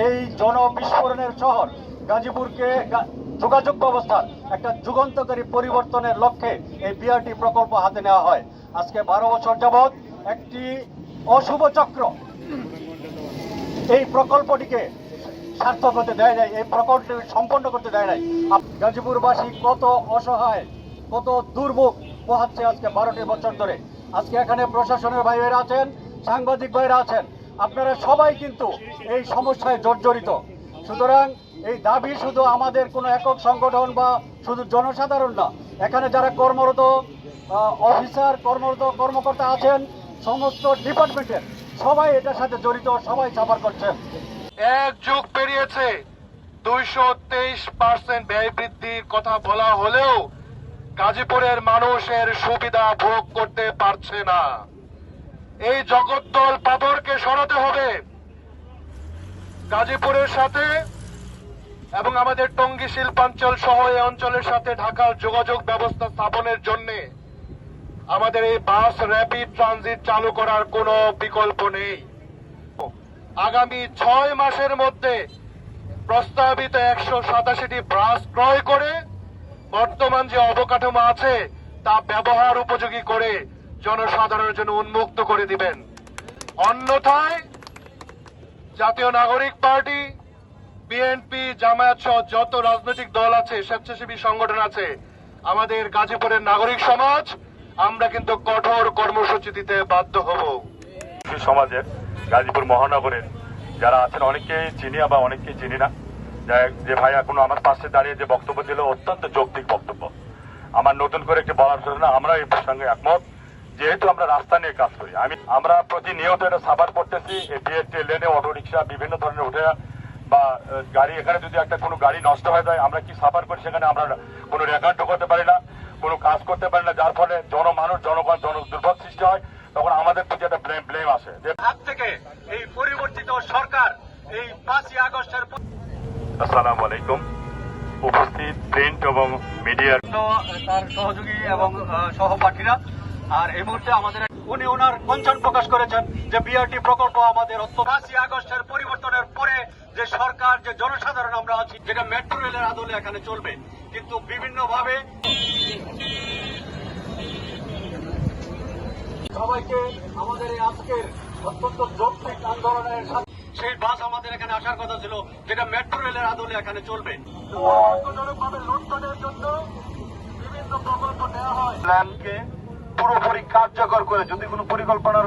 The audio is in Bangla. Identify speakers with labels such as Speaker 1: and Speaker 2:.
Speaker 1: এই জনবিস্ফোরণের শহর গাজীপুরকে যোগাযোগ ব্যবস্থার একটা যুগান্তকারী পরিবর্তনের লক্ষ্যে এই বিআরটি প্রকল্প হাতে নেওয়া হয়। আজকে 12 বছর যাবৎ একটি অশুভ চক্র এই প্রকল্পটিকে সার্থক হতে দেয় নাই, এই প্রকল্পটি সম্পন্ন করতে দেয় নাই। গাজীপুরবাসী কত অসহায়, কত দুর্ভোগ পোহাচ্ছে আজকে 12টি বছর ধরে। আজকে এখানে প্রশাসনের ভাইয়েরা আছেন, সাংবাদিক ভাইয়েরা আছেন, আপনারা সবাই কিন্তু এই সমস্যায় জর্জরিত। সুতরাং এই দাবি শুধু আমাদের কোনো একক সংগঠন বা শুধু জনসাধারণ না, এখানে যারা কর্মরত অফিসার, কর্মকর্তা আছেন, সমস্ত ডিপার্টমেন্টের সবাই এটার সাথে জড়িত, সবাই সাফার করছেন।
Speaker 2: এক যুগ পেরিয়েছে, 223% ব্যয় বৃদ্ধির কথা বলা হলেও গাজীপুরের মানুষের সুবিধা ভোগ করতে পারছে না। এই জগদ্দল পাথরকে সরাতে হবে। গাজীপুরের সাথে এবং আমাদের টঙ্গী শিল্পাঞ্চল সহ এই অঞ্চলের সাথে ঢাকার যোগাযোগ ব্যবস্থা স্থাপনের জন্য আমাদের এই বাস র্যাপিড ট্রানজিট চালু করার কোনো বিকল্প নেই। আগামী 6 মাসের মধ্যে প্রস্তাবিত 187টি বাস ক্রয় করে বর্তমান যে অবকাঠামো আছে তা ব্যবহার উপযোগী করে জনসাধারণের জন্য উন্মুক্ত করে দিবেন। অন্যথায় জাতীয় নাগরিক পার্টি, বিএনপি, জামায়াত সহ যত রাজনৈতিক দল আছে, স্বেচ্ছাসেবী সংগঠন আছে, আমাদের গাজীপুরের নাগরিক সমাজ, আমরা কিন্তু কঠোর কর্মসূচি দিতে বাধ্য হব।
Speaker 3: সমাজের গাজীপুর মহানগরের যারা আছেন অনেকেই চিনি আবার অনেককেই চিনি না। যে ভাই এখন আমার পাশে দাঁড়িয়ে যে বক্তব্য দিল অত্যন্ত যৌক্তিক বক্তব্য। আমার নতুন করে একটি বলার ছিল না, আমরা এই সঙ্গে একমত। যেহেতু আমরা রাস্তা নিয়ে কাজ করি, আমরা প্রতিনিয়ত এটা সাফার করতেছি। বিএসটি লেনে অটো রিক্সা বিভিন্ন ধরনের উঠে বা গাড়ি, এখানে যদি একটা কোনো গাড়ি নষ্ট হয়ে যায় আমরা কি সাফার করি, সেখানে আমরা কোনো রেকর্ড ঢোকাতে পারি না, কোনো কাজ করতে পারি না, যার ফলে জনগণ দুর্ভোগ সৃষ্টি হয়। তখন আমাদের প্রতি একটা ব্লেম আসে।
Speaker 1: আজ থেকে এই পরিবর্তিত সরকার এই 5ই আগস্টের
Speaker 3: আসসালামু আলাইকুম। উপস্থিত প্রিন্ট এবং মিডিয়ার
Speaker 1: তার সহযোগী এবং সহপাঠীরা, আর এই মুহূর্তে আমাদের উনি ওনার কনসার্ন প্রকাশ করেছেন যে বিআরটি প্রকল্প আমাদের 5ই আগস্টের পরিবর্তনের পরে যে সরকার, যে জনসাধারণ আমরা আছি, যেটা মেট্রো রেলের আদলে এখানে চলবে, কিন্তু বিভিন্নভাবে সবাইকে আমাদের এই আজকের অত্যন্ত যৌক্তিক আন্দোলনের সাথে সেই বাস আমাদের এখানে আসার কথা ছিল, যেটা মেট্রো রেলের আদলে এখানে চলবে। অন্তর্জনকভাবে লুটপাটের জন্য বিভিন্ন প্রকল্প নেওয়া হয়, প্ল্যানকে পুরোপুরি কার্যকর করে যদি কোনো পরিকল্পনার